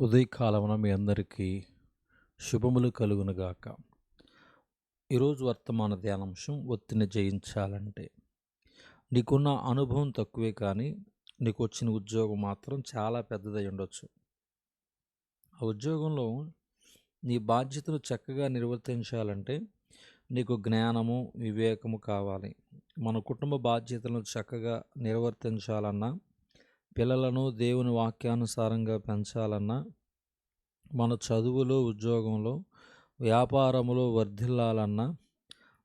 ఉదయకాలమున మీ అందరికీ శుభములు కలుగునుగాక. ఈరోజు వర్తమాన ధ్యానాంశం ఒత్తిడిని జయించాలంటే. నీకున్న అనుభవం తక్కువే కానీ నీకు వచ్చిన ఉద్యోగం మాత్రం చాలా పెద్దదై ఉండొచ్చు. ఆ ఉద్యోగంలో నీ బాధ్యతను చక్కగా నిర్వర్తించాలంటే నీకు జ్ఞానము, వివేకము కావాలి. మన కుటుంబ బాధ్యతలను చక్కగా నిర్వర్తించాలన్నా, పిల్లలను దేవుని వాక్యానుసారంగా పెంచాలన్నా, మన చదువులో, ఉద్యోగంలో, వ్యాపారములో వర్ధిల్లాలన్నా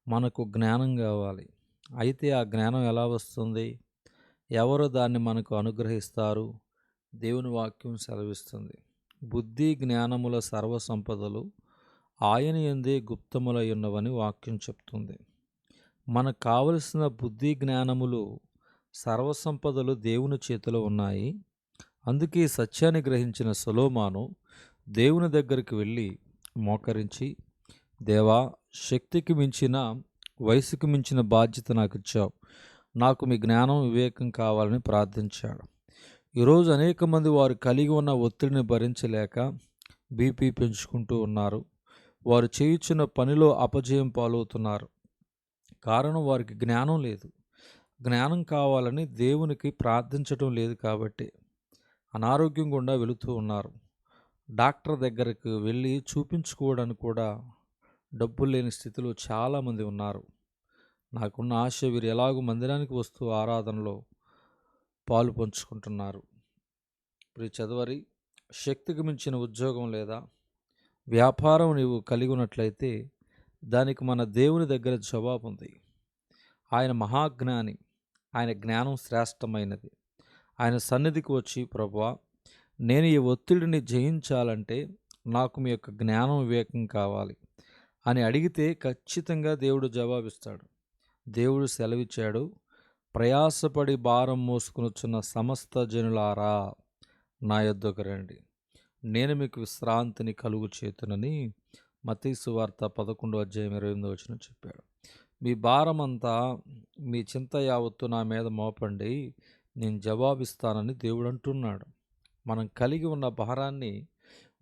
మనకు జ్ఞానం కావాలి. అయితే ఆ జ్ఞానం ఎలా వస్తుంది? ఎవరు దాన్ని మనకు అనుగ్రహిస్తారు? దేవుని వాక్యం సెలవిస్తుంది. బుద్ధి జ్ఞానముల సర్వసంపదలు ఆయన యందే గుప్తములై ఉన్నవని వాక్యం చెప్తుంది. మనకు కావలసిన బుద్ధి జ్ఞానములు సర్వసంపదలు దేవుని చేతిలో ఉన్నాయి. అందుకే సత్యాన్ని గ్రహించిన సొలొమోను దేవుని దగ్గరికి వెళ్ళి మోకరించి, దేవా, శక్తికి మించిన, వయసుకు మించిన బాధ్యత నాకు ఇచ్చావు, నాకు మీ జ్ఞానం, వివేకం కావాలని ప్రార్థించాడు. ఈరోజు అనేక మంది వారు కలిగి ఉన్న ఒత్తిడిని భరించలేక బీపీ పెంచుకుంటూ ఉన్నారు. వారు చేయుచున్న పనిలో అపజయం పాలవుతున్నారు. కారణం వారికి జ్ఞానం లేదు. జ్ఞానం కావాలని దేవునికి ప్రార్థించటం లేదు కాబట్టి అనారోగ్యం గుండా వెళుతూ ఉన్నారు. డాక్టర్ దగ్గరకు వెళ్ళి చూపించుకోవడానికి కూడా డబ్బులు లేని స్థితిలో చాలామంది ఉన్నారు. నాకున్న ఆశ, వీరు ఎలాగో మందిరానికి వస్తూ ఆరాధనలో పాలు పంచుకుంటున్నారు. ఇప్పుడు చదవరి, శక్తికి మించిన ఉద్యోగం లేదా వ్యాపారం నీవు కలిగి ఉన్నట్లయితే దానికి మన దేవుని దగ్గర జవాబు ఉంది. ఆయన మహాజ్ఞాని, ఆయన జ్ఞానం శ్రేష్టమైనది. ఆయన సన్నిధికి వచ్చి, ప్రభువా, నేను ఈ ఒత్తిడిని జయించాలంటే నాకు మీ యొక్క జ్ఞానం, వివేకం కావాలి అని అడిగితే ఖచ్చితంగా దేవుడు జవాబిస్తాడు. దేవుడు సెలవిచ్చాడు, ప్రయాసపడి భారం మోసుకునిచున్న సమస్త జనులారా నా యొద్దకు రండి, నేను మీకు విశ్రాంతిని కలుగు చేతునని మత్తయి సువార్త 11:28 చెప్పాడు. మీ భారమంతా, మీ చింత యావత్తు నా మీద మోపండి, నేను జవాబిస్తానని దేవుడు అంటున్నాడు. మనం కలిగి ఉన్న భారాన్ని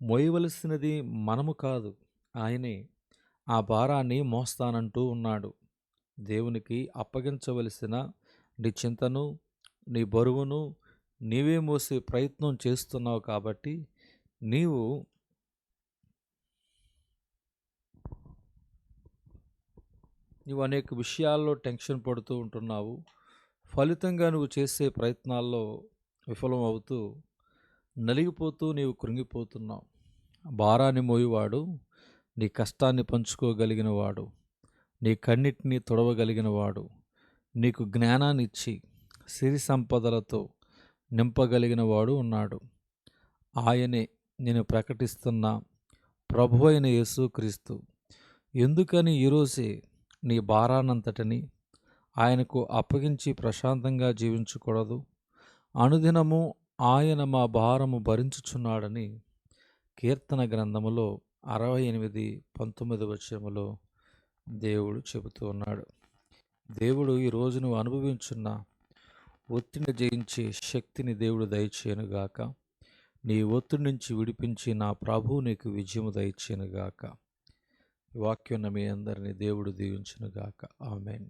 మోయవలసినది మనము కాదు, ఆయనే ఆ భారాన్ని మోస్తానంటూ ఉన్నాడు. దేవునికి అప్పగించవలసిన నీ చింతను, నీ బరువును నీవే మోసే ప్రయత్నం చేస్తున్నావు కాబట్టి నీవు అనేక విషయాల్లో టెన్షన్ పడుతూ ఉంటున్నావు. ఫలితంగా నువ్వు చేసే ప్రయత్నాల్లో విఫలం అవుతూ నలిగిపోతూ నీవు కృంగిపోతున్నావు. భారాన్ని మోయువాడు, నీ కష్టాన్ని పంచుకోగలిగిన వాడు, నీ కన్నిటిని తొడవగలిగిన వాడు, నీకు జ్ఞానాన్ని ఇచ్చి సిరి సంపదలతో నింపగలిగిన వాడు ఉన్నాడు. ఆయనే నేను ప్రకటిస్తున్న ప్రభు అయిన యేసుక్రీస్తు. ఎందుకని ఈరోజే నీ భారానంతటిని ఆయనకు అప్పగించి ప్రశాంతంగా జీవించకూడదు? అనుదినము ఆయన మా భారము భరించుచున్నాడని కీర్తన గ్రంథములో 68:19 దేవుడు చెబుతూ ఉన్నాడు. దేవుడు ఈరోజు నువ్వు అనుభవించున్న ఒత్తిడిని జయించే శక్తిని దేవుడు దయచేయనుగాక. నీ ఒత్తిడి నుంచి విడిపించి నా ప్రభువు నీకు విజయము దయచేయనుగాక. ఈ వాక్యం మీ అందరినీ దేవుడు దీవించునుగాక. ఆమేన్.